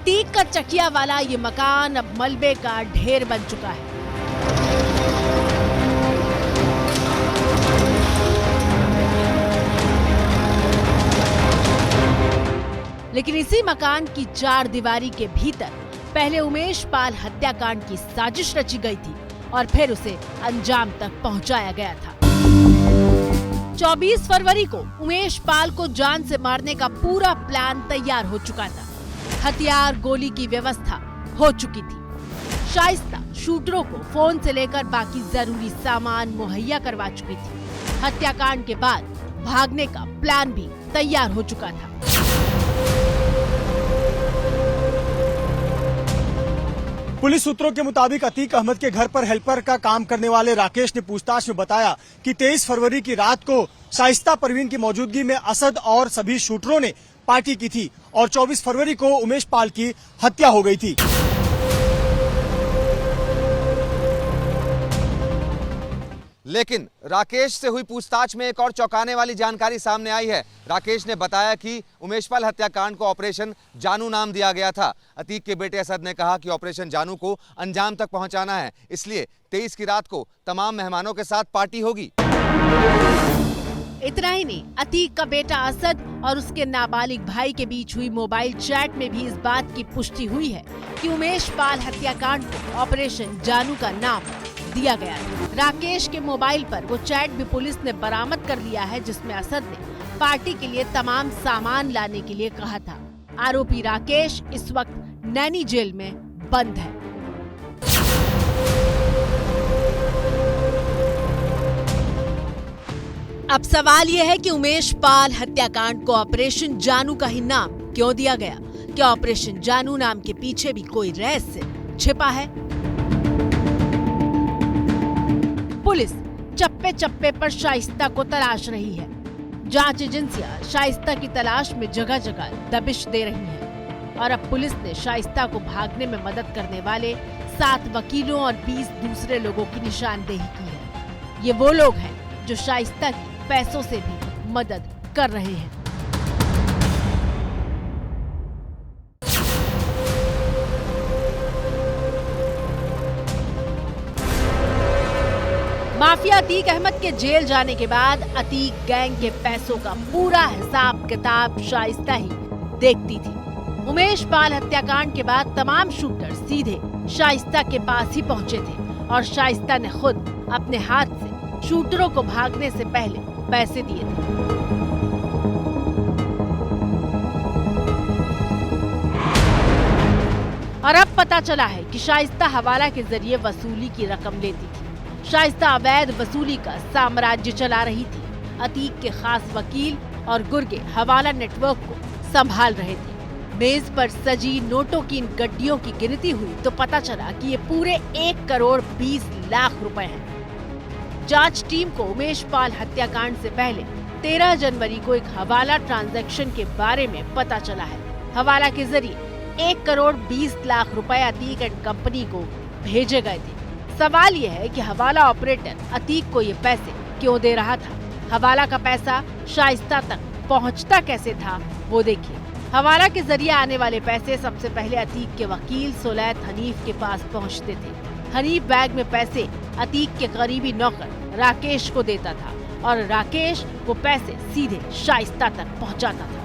अतीक का चकिया वाला ये मकान अब मलबे का ढेर बन चुका है। लेकिन इसी मकान की चार दीवारी के भीतर पहले उमेश पाल हत्याकांड की साजिश रची गई थी और फिर उसे अंजाम तक पहुंचाया गया था। 24 फरवरी को उमेश पाल को जान से मारने का पूरा प्लान तैयार हो चुका था। हथियार, गोली की व्यवस्था हो चुकी थी। शाइस्ता शूटरों को फोन से लेकर बाकी जरूरी सामान मुहैया करवा चुकी थी। हत्याकांड के बाद भागने का प्लान भी तैयार हो चुका था। पुलिस सूत्रों के मुताबिक अतीक अहमद के घर पर हेल्पर का काम करने वाले राकेश ने पूछताछ में बताया कि 23 फरवरी की रात को शाइस्ता परवीन की मौजूदगी में असद और सभी शूटरों ने पार्टी की थी और 24 फरवरी को उमेश पाल की हत्या हो गई थी। लेकिन राकेश से हुई पूछताछ में एक और चौंकाने वाली जानकारी सामने आई है। राकेश ने बताया कि उमेश पाल हत्याकांड को ऑपरेशन जानू नाम दिया गया था। अतीक के बेटे असद ने कहा कि ऑपरेशन जानू को अंजाम तक पहुंचाना है, इसलिए 23 की रात को तमाम मेहमानों के साथ पार्टी होगी। इतना ही नहीं, अतीक का बेटा असद और उसके नाबालिग भाई के बीच हुई मोबाइल चैट में भी इस बात की पुष्टि हुई है कि उमेश पाल हत्याकांड को ऑपरेशन जानू का नाम दिया गया है। राकेश के मोबाइल पर वो चैट भी पुलिस ने बरामद कर लिया है, जिसमें असद ने पार्टी के लिए तमाम सामान लाने के लिए कहा था। आरोपी राकेश इस वक्त नैनी जेल में बंद है। अब सवाल यह है कि उमेश पाल हत्याकांड को ऑपरेशन जानू का ही नाम क्यों दिया गया? क्या ऑपरेशन जानू नाम के पीछे भी कोई रहस्य छिपा है? पुलिस चप्पे चप्पे पर शाइस्ता को तलाश रही है। जांच एजेंसियां शाइस्ता की तलाश में जगह जगह दबिश दे रही हैं और अब पुलिस ने शाइस्ता को भागने में मदद करने वाले 7 वकीलों और 20 दूसरे लोगों की निशानदेही की है। ये वो लोग हैं जो शाइस्ता की पैसों से भी मदद कर रहे हैं। माफिया अतीक अहमद के जेल जाने के बाद अतीक गैंग के पैसों का पूरा हिसाब किताब शाइस्ता ही देखती थी। उमेश पाल हत्याकांड के बाद तमाम शूटर सीधे शाइस्ता के पास ही पहुंचे थे और शाइस्ता ने खुद अपने हाथ से शूटरों को भागने से पहले पैसे दिए थे। और अब पता चला है कि शाइस्ता हवाला के जरिए वसूली की रकम लेती थी। शाइस्ता अवैध वसूली का साम्राज्य चला रही थी। अतीक के खास वकील और गुर्गे हवाला नेटवर्क को संभाल रहे थे। मेज पर सजी नोटों की इन गड्डियों की गिनती हुई तो पता चला कि ये पूरे 1 करोड़ 20 लाख रुपए हैं। जांच टीम को उमेश पाल हत्याकांड से पहले 13 जनवरी को एक हवाला ट्रांजैक्शन के बारे में पता चला है। हवाला के जरिए 1 करोड़ 20 लाख रुपए अतीक एंड कंपनी को भेजे गए थे। सवाल यह है कि हवाला ऑपरेटर अतीक को ये पैसे क्यों दे रहा था? हवाला का पैसा शाइस्ता तक पहुंचता कैसे था, वो देखिए। हवाला के जरिए आने वाले पैसे सबसे पहले अतीक के वकील सुलैत हनीफ के पास पहुंचते थे। हनीफ बैग में पैसे अतीक के करीबी नौकर राकेश को देता था और राकेश वो पैसे सीधे शाइस्ता तक पहुंचाता था।